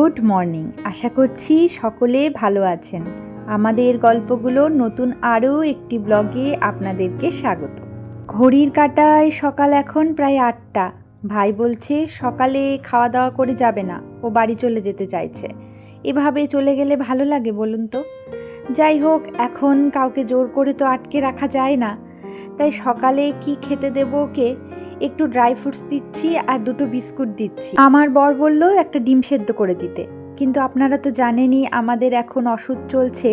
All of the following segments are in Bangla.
Good morning. আশা করছি সকলে ভালো আছেন। আমাদের গল্পগুলো নতুন আরও একটি ব্লগে আপনাদেরকে স্বাগত। ঘড়ির কাঁটায় সকাল এখন প্রায় 8টা। ভাই বলছে সকালে খাওয়া দাওয়া করে যাবে না, ও বাড়ি চলে যেতে চাইছে। এভাবে চলে গেলে ভালো লাগে বলুন তো? যাই হোক, এখন কাউকে জোর করে তো আটকে রাখা যায় না। তাই সকালে কি খেতে দেবো ওকে? একটু ড্রাই ফ্রুটস দিচ্ছি আর 2টো বিস্কুট দিচ্ছি। আমার বর বলল একটা ডিম সেদ্ধ করে দিতে, কিন্তু আপনারা তো জানেনই আমাদের এখন অসুখ চলছে,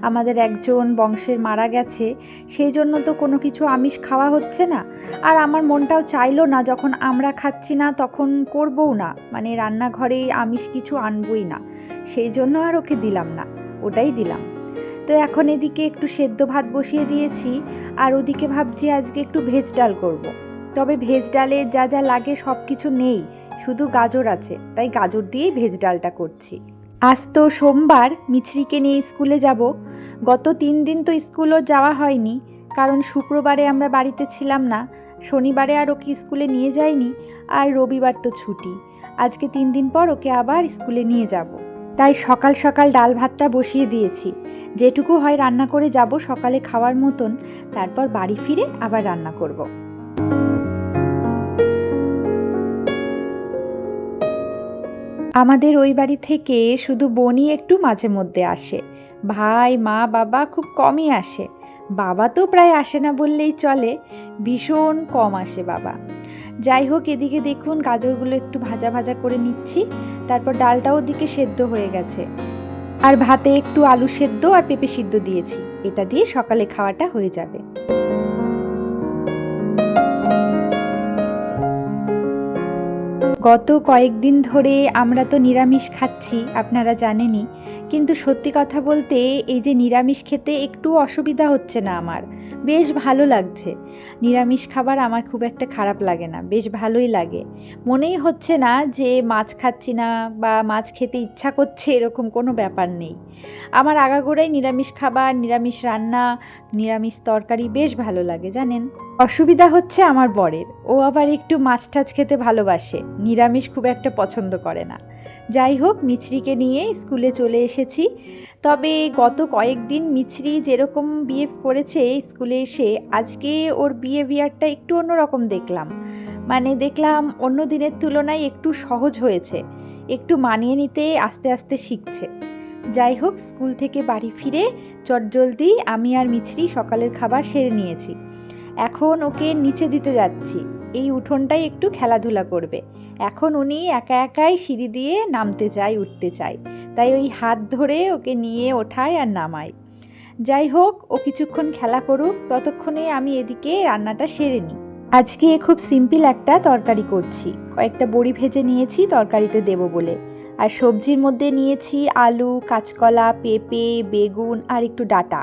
আমাদের একজন বংশের মারা গেছে, সেই জন্য তো কোনো কিছু আমিষ খাওয়া হচ্ছে না। আর আমার মনটাও চাইলো না, যখন আমরা খাচ্ছি না তখন করবও না, মানে রান্নাঘরে আমিষ কিছু আনবই না, সেই জন্য আর ওকে দিলাম না, ওটাই দিলাম। তো এখন এদিকে একটু সেদ্ধ ভাত বসিয়ে দিয়েছি, আর ওদিকে ভাবছি আজকে একটু ভেজ ডাল করব। তবে ভেজ ডালে যা যা লাগে সব কিছু নেই, শুধু গাজর আছে, তাই গাজর দিয়েই ভেজ ডালটা করছি। আজ তো সোমবার, মিছরিকে নিয়ে স্কুলে যাব। গত 3 দিন তো স্কুলও যাওয়া হয়নি, কারণ শুক্রবারে আমরা বাড়িতে ছিলাম না, শনিবারে আর ওকে স্কুলে নিয়ে যাইনি, আর রবিবার তো ছুটি। আজকে 3 দিন পর ওকে আবার স্কুলে নিয়ে যাব। তাই সকাল সকাল ডাল ভাতটা বসিয়ে দিয়েছি, যেটুকু হয় রান্না করে যাব সকালে খাওয়ার মতন, তারপর বাড়ি ফিরে আবার রান্না করব। আমাদের ওই বাড়ি থেকে শুধু বোনই একটু মাঝে মধ্যে আসে, ভাই মা বাবা খুব কমই আসে। বাবা তো প্রায় আসে না বললেই চলে, ভীষণ কম আসে বাবা। যাই হোক, এদিকে দেখুন গাজরগুলো একটু ভাজা ভাজা করে নিচ্ছি, তারপর ডালটাও ওদিকে সেদ্ধ হয়ে গেছে, আর ভাতে একটু আলু সেদ্ধ আর পেঁপে সিদ্ধ দিয়েছি, এটা দিয়ে সকালে খাওয়াটা হয়ে যাবে। গত কয়েকদিন ধরে আমরা তো নিরামিষ খাচ্ছি, আপনারা জানেনই, কিন্তু সত্যি কথা বলতে এই যে নিরামিষ খেতে একটু অসুবিধা হচ্ছে না আমার, বেশ ভালো লাগছে। নিরামিষ খাবার আমার খুব একটা খারাপ লাগে না, বেশ ভালোই লাগে। মনেই হচ্ছে না যে মাছ খাচ্ছি না বা মাছ খেতে ইচ্ছা করছে, এরকম কোনো ব্যাপার নেই। আমার আগাগোড়াই নিরামিষ খাবার, নিরামিষ রান্না, নিরামিষ তরকারি বেশ ভালো লাগে জানেন। অসুবিধা হচ্ছে আমার বরের, ও আবার একটু মাছ টাছ খেতে ভালোবাসে, নিরামিষ খুব একটা পছন্দ করে না। যাই হোক, মিছরিকে নিয়ে স্কুলে চলে এসেছি। তবে গত কয়েকদিন মিছরি যেরকম বিহেভ করেছে স্কুলে এসে, আজকে ওর বিহেভিয়ারটা একটু অন্যরকম দেখলাম। মানে দেখলাম অন্য দিনের তুলনায় একটু সহজ হয়েছে, একটু মানিয়ে নিতে আস্তে আস্তে শিখছে। যাই হোক, স্কুল থেকে বাড়ি ফিরে চটজলদি আমি আর মিছরি সকালের খাবার সেরে নিয়েছি। এখন ওকে নিচে দিতে যাচ্ছি, এই উঠোনটাই একটু খেলাধুলা করবে। এখন উনি একা একাই সিঁড়ি দিয়ে নামতে চায়, উঠতে চায়, তাই ওই হাত ধরে ওকে নিয়ে ওঠায় আর নামায়। যাই হোক, ও কিছুক্ষণ খেলা করুক, ততক্ষণে আমি এদিকে রান্নাটা সেরে নিই। আজকে খুব সিম্পল একটা তরকারি করছি, কয়েকটা বড়ি ভেজে নিয়েছি তরকারিতে দেব বলে। আর সবজির মধ্যে নিয়েছি আলু, কাঁচকলা, পেঁপে, বেগুন আর একটু ডাঁটা।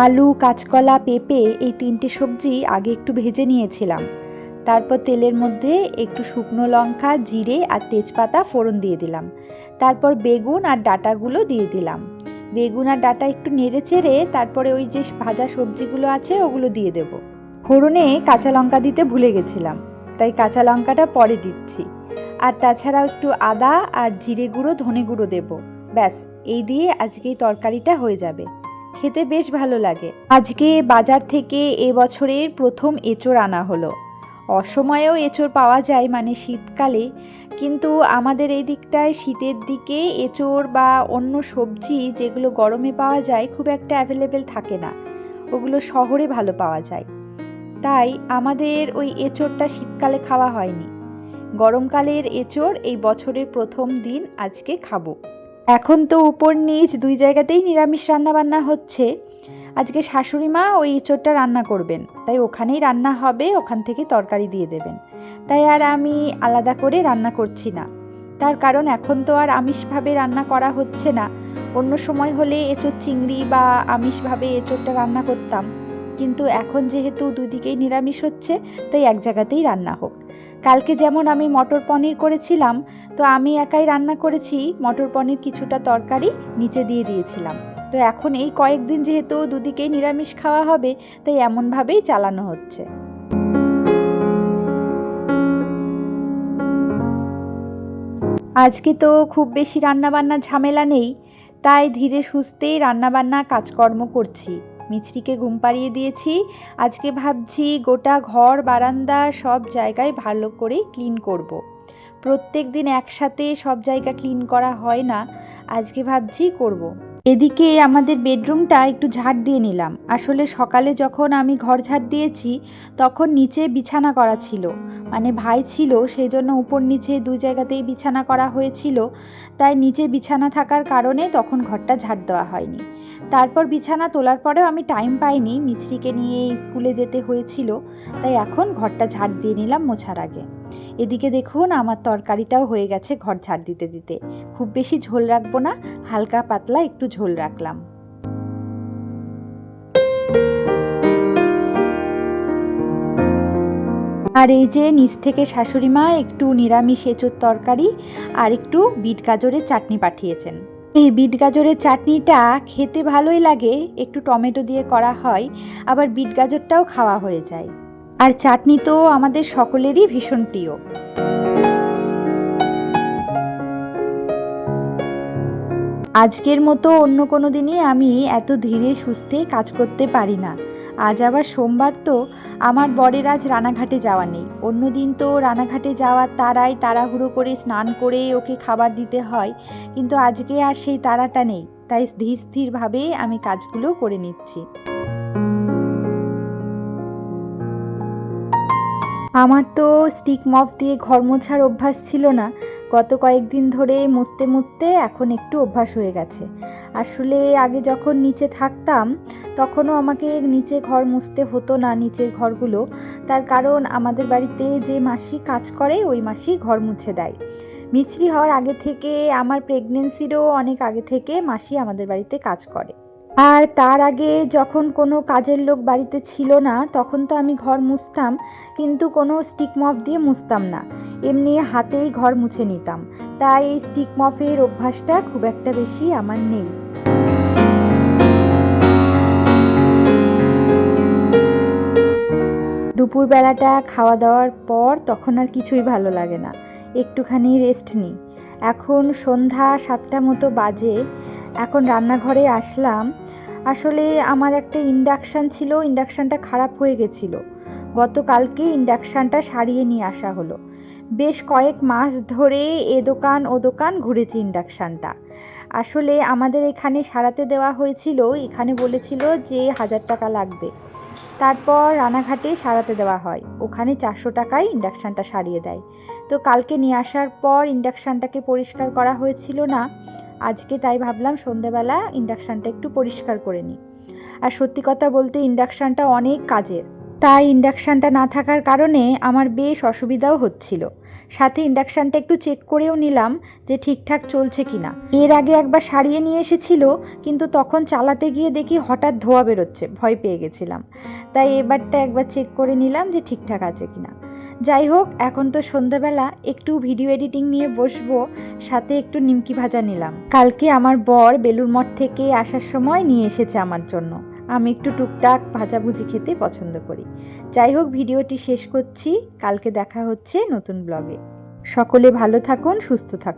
আলু, কাঁচকলা, পেঁপে এই 3টে সবজি আগে একটু ভেজে নিয়েছিলাম, তারপর তেলের মধ্যে একটু শুকনো লঙ্কা, জিরে আর তেজপাতা ফোড়ন দিয়ে দিলাম, তারপর বেগুন আর ডাঁটাগুলো দিয়ে দিলাম। বেগুন আর ডাঁটা একটু নেড়ে চেড়ে তারপরে ওই যে ভাজা সবজিগুলো আছে ওগুলো দিয়ে দেব। ফোড়নে কাঁচা লঙ্কা দিতে ভুলে গেছিলাম, তাই কাঁচা লঙ্কাটা পরে দিচ্ছি। আর তাছাড়াও একটু আদা আর জিরে গুঁড়ো, ধনে গুঁড়ো দেব। ব্যাস, এই দিয়ে আজকে এই তরকারিটা হয়ে যাবে, খেতে বেশ ভালো লাগে। আজকে বাজার থেকে এবছরের প্রথম এঁচোড় আনা হলো। অসময়েও এঁচোড় পাওয়া যায়, মানে শীতকালে, কিন্তু আমাদের এই দিকটায় শীতের দিকে এঁচোড় বা অন্য সবজি যেগুলো গরমে পাওয়া যায় খুব একটা অ্যাভেলেবেল থাকে না, ওগুলো শহরে ভালো পাওয়া যায়। তাই আমাদের ওই এঁচোড়টা শীতকালে খাওয়া হয়নি, গরমকালের এঁচোড় এই বছরের প্রথম দিন আজকে খাবো। এখন তো উপর নিচ 2 জায়গাতেই নিরামিষ রান্না বান্না হচ্ছে। আজকে শাশুড়ি মা ওই এঁচোড়টা রান্না করবেন, তাই ওখানেই রান্না হবে, ওখান থেকে তরকারি দিয়ে দেবেন। তাই আর আমি আলাদা করে রান্না করছি না, তার কারণ এখন তো আর আমিষভাবে রান্না করা হচ্ছে না। অন্য সময় হলে এঁচোড় চিংড়ি বা আমিষভাবে এঁচোড়টা রান্না করতাম, কিন্তু এখন যেহেতু দুদিকেই নিরামিষ হচ্ছে, তাই এক জায়গাতেই রান্না হোক। কালকে যেমন আমি মটর পনির করেছিলাম, তো আমি একাই রান্না করেছি, মটর পনির কিছুটা তরকারি নিচে দিয়ে দিয়েছিলাম। তো এখন এই কয়েকদিন যেহেতু দুদিকেই নিরামিষ খাওয়া হবে, তাই এমনভাবেই চালানো হচ্ছে। আজকে তো খুব বেশি রান্নাবান্নার ঝামেলা নেই, তাই ধীরে সুস্থেই রান্নাবান্না কাজকর্ম করছি। মিছরিকে ঘুম পাড়িয়ে দিয়েছি। আজকে ভাবছি গোটা ঘর বারান্দা সব জায়গায় ভালো করে ক্লিন করব। প্রত্যেক দিন একসাথে সব জায়গা ক্লিন করা হয় না, আজকে ভাবছি করব। এদিকে আমাদের বেডরুমটা একটু ঝাড় দিয়ে নিলাম। আসলে সকালে যখন আমি ঘর ঝাড় দিয়েছি তখন নিচে বিছানা করা ছিল, মানে ভাই ছিল, সেই জন্য উপর নিচে দুই জায়গাতেই বিছানা করা হয়েছিল। তাই নিচে বিছানা থাকার কারণে তখন ঘরটা ঝাড় দেওয়া হয়নি। তারপর বিছানা তোলার পরেও আমি টাইম পাইনি, মিছরিকে নিয়ে স্কুলে যেতে হয়েছিল, তাই এখন ঘরটা ঝাড় দিয়ে নিলাম মোছার আগে। এদিকে দেখুন আমার তরকারিটাও হয়ে গেছে ঘর ঝাড় দিতে দিতে। খুব বেশি ঝোল রাখবো না, হালকা পাতলা একটু ঝোল রাখলাম। আর এই যে নিচ থেকে শাশুড়ি মা একটু নিরামিষ এঁচোড় তরকারি আর একটু বিট গাজরের চাটনি পাঠিয়েছেন। এই বিট গাজরের চাটনিটা খেতে ভালোই লাগে, একটু টমেটো দিয়ে করা হয়, আবার বিট গাজরটাও খাওয়া হয়ে যায়। আর চাটনি তো আমাদের সকলেরই ভীষণ প্রিয়। আজকের মতো অন্য কোনো দিনই আমি এত ধীরে সুস্থে কাজ করতে পারি না। আজ আবার সোমবার, তো আমার বরের আজ রানাঘাটে যাওয়া নেই। অন্য দিন তো রানাঘাটে যাওয়ার তাড়ায় তাড়াহুড়ো করে স্নান করে ওকে খাবার দিতে হয়, কিন্তু আজকে আর সেই তাড়াটা নেই, তাই ধীর স্থিরভাবে আমি কাজগুলো করে নিচ্ছি। আমার তো স্টিক মপ দিয়ে ঘর মোছার অভ্যাস ছিল না, গত কয়েকদিন ধরে মুছতে মুছতে এখন একটু অভ্যাস হয়ে গেছে। আসলে আগে যখন নিচে থাকতাম তখনও আমাকে নিচে ঘর মুছতে হতো না, নিচের ঘরগুলো। তার কারণ আমাদের বাড়িতে যে মাসি কাজ করে ওই মাসি ঘর মুছে দেয়। মিছরি হওয়ার আগে থেকে, আমার প্রেগনেন্সিরও অনেক আগে থেকে মাসি আমাদের বাড়িতে কাজ করে। আর তার আগে যখন কোনো কাজের লোক বাড়িতে ছিল না তখন তো আমি ঘর মুছতাম, কিন্তু কোনো স্টিক মপ দিয়ে মুছতাম না, এমনি হাতেই ঘর মুছে নিতাম। তাই এই স্টিক মপের অভ্যাসটা খুব একটা বেশি আমার নেই। দুপুরবেলাটা খাওয়া দাওয়ার পর তখন আর কিছুই ভালো লাগে না, একটুখানি রেস্ট নিই। এখন সন্ধ্যা 7টা মতো বাজে, এখন রান্নাঘরে আসলাম। আসলে আমার একটা ইন্ডাকশান ছিল, ইন্ডাকশানটা খারাপ হয়ে গেছিলো। গতকালকে ইন্ডাকশানটা সারিয়ে নিয়ে আসা হলো। বেশ কয়েক মাস ধরে এ দোকান ও দোকান ঘুরেছি ইন্ডাকশানটা। আসলে আমাদের এখানে সারাতে দেওয়া হয়েছিল, এখানে বলেছিল যে 1000 টাকা লাগবে। তারপর রানাঘাটে সারাতে দেওয়া হয়, ওখানে 400 টাকায় ইন্ডাকশানটা সারিয়ে দেয়। তো কালকে নিয়ে আসার পর ইন্ডাকশানটাকে পরিষ্কার করা হয়েছিল না, আজকে তাই ভাবলাম সন্ধেবেলা ইন্ডাকশানটা একটু পরিষ্কার করে নিই। আর সত্যি কথা বলতে ইন্ডাকশানটা অনেক কাজের, তাই ইন্ডাকশানটা না থাকার কারণে আমার বেশ অসুবিধাও হচ্ছিল। সাথে ইন্ডাকশানটা একটু চেক করেও নিলাম যে ঠিকঠাক চলছে কিনা। এর আগে একবার সারিয়ে নিয়ে এসেছিল, কিন্তু তখন চালাতে গিয়ে দেখি হঠাৎ ধোঁয়া বেরোচ্ছে, ভয় পেয়ে গেছিলাম। তাই এবারটা একবার চেক করে নিলাম যে ঠিকঠাক আছে কিনা। যাই হোক, এখন তো সন্ধ্যাবেলা একটু ভিডিও এডিটিং নিয়ে বসবো, সাথে একটু নিমকি ভাজা নিলাম। কালকে আমার বর বেলুড় মঠ থেকে আসার সময় নিয়ে এসেছে আমার জন্য। আমি একটু টুকটাক ভাজাভুজি খেতে পছন্দ করি। যাই হোক, ভিডিওটি শেষ করছি, কালকে দেখা হচ্ছে নতুন ব্লগে। সকলে ভালো থাকুন, সুস্থ থাকুন।